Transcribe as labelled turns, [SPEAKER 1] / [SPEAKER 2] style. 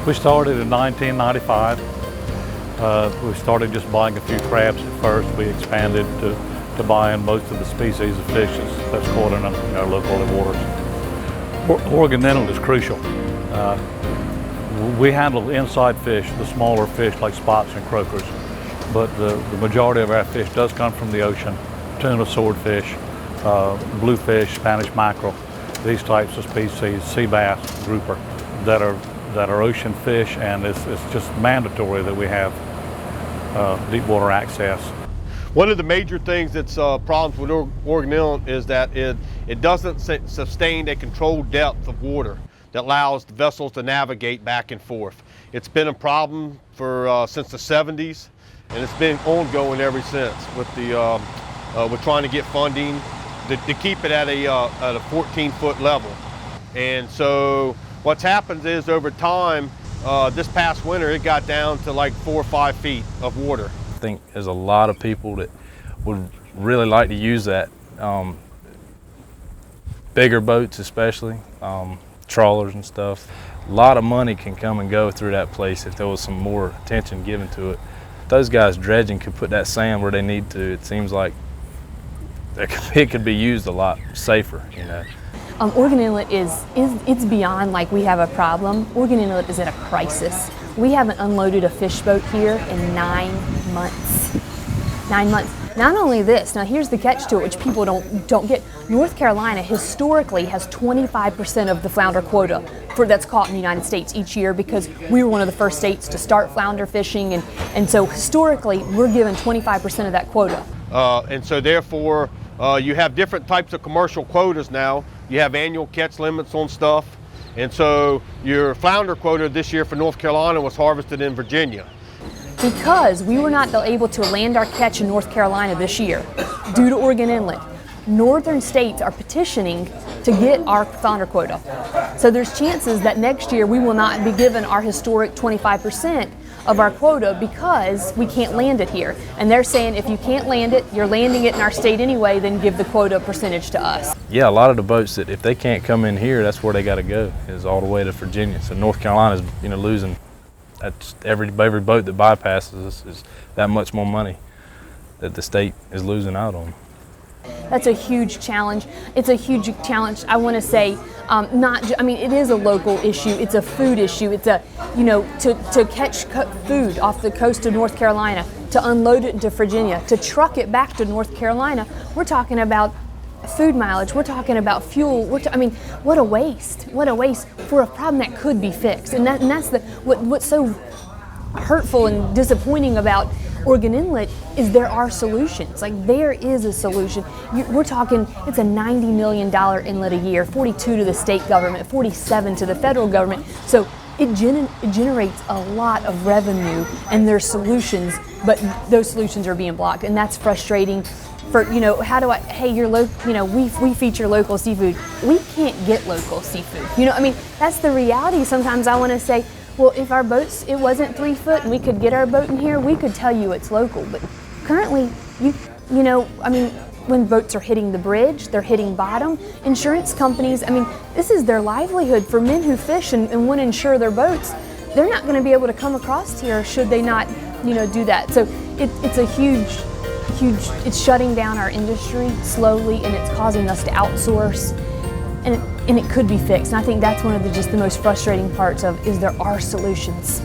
[SPEAKER 1] We started in 1995. We started just buying a few crabs at first. We expanded to buying most of the species of fish that's caught in our local waters. Oregon Inlet is crucial. We handle inside fish, the smaller fish like spots and croakers, but the majority of our fish does come from the ocean. Tuna, swordfish, bluefish, Spanish mackerel, these types of species, sea bass, grouper, that are ocean fish, and it's just mandatory that we have deep water access.
[SPEAKER 2] One of the major things that's problems with Oregon Inlet is that it doesn't sustain a controlled depth of water that allows the vessels to navigate back and forth. It's been a problem for since the 70s, and it's been ongoing ever since with the we're trying to get funding to keep it at a 14-foot level. And so what's happened is over time, this past winter, it got down to like 4 or 5 feet of water.
[SPEAKER 3] I think there's a lot of people that would really like to use that. Bigger boats especially, trawlers and stuff. A lot of money can come and go through that place if there was some more attention given to it. Those guys dredging could put that sand where they need to. It seems like it could be used a lot safer, you know.
[SPEAKER 4] Oregon Inlet it's beyond like we have a problem. Oregon Inlet is at a crisis. We haven't unloaded a fish boat here in 9 months. 9 months. Not only this, now here's the catch to it, which people don't get. North Carolina historically has 25% of the flounder quota that's caught in the United States each year, because we were one of the first states to start flounder fishing, and so historically we're given 25% of that quota.
[SPEAKER 2] And so therefore you have different types of commercial quotas now. You have annual catch limits on stuff, and so your flounder quota this year for North Carolina was harvested in Virginia.
[SPEAKER 4] Because we were not able to land our catch in North Carolina this year due to Oregon Inlet, northern states are petitioning to get our flounder quota. So there's chances that next year we will not be given our historic 25% of our quota because we can't land it here. And they're saying if you can't land it, you're landing it in our state anyway, then give the quota percentage to us.
[SPEAKER 3] Yeah, a lot of the boats that if they can't come in here, that's where they got to go, is all the way to Virginia. So North Carolina's losing. That's every boat that bypasses us is that much more money that the state is losing out on.
[SPEAKER 4] That's a huge challenge. It's a huge challenge. I want to say, it is a local issue. It's a food issue. It's to catch food off the coast of North Carolina, to unload it into Virginia, to truck it back to North Carolina. We're talking about food mileage. We're talking about fuel. What a waste! What a waste for a problem that could be fixed. And that's what's so hurtful and disappointing about Oregon Inlet is there are solutions. Like, there is a solution. We're talking, it's a $90 million inlet a year, 42 to the state government, 47 to the federal government. So it generates a lot of revenue, and there's solutions, but those solutions are being blocked, and that's frustrating. For we feature local seafood. We can't get local seafood. That's the reality. Sometimes I want to say, well, if our boats, it wasn't 3 foot and we could get our boat in here, we could tell you it's local. But currently, when boats are hitting the bridge, they're hitting bottom. Insurance companies, this is their livelihood. For men who fish and want to insure their boats, they're not going to be able to come across here should they not, do that. So it's a huge, it's shutting down our industry slowly, and it's causing us to outsource. And it could be fixed. And I think that's one of the most frustrating parts is there are solutions.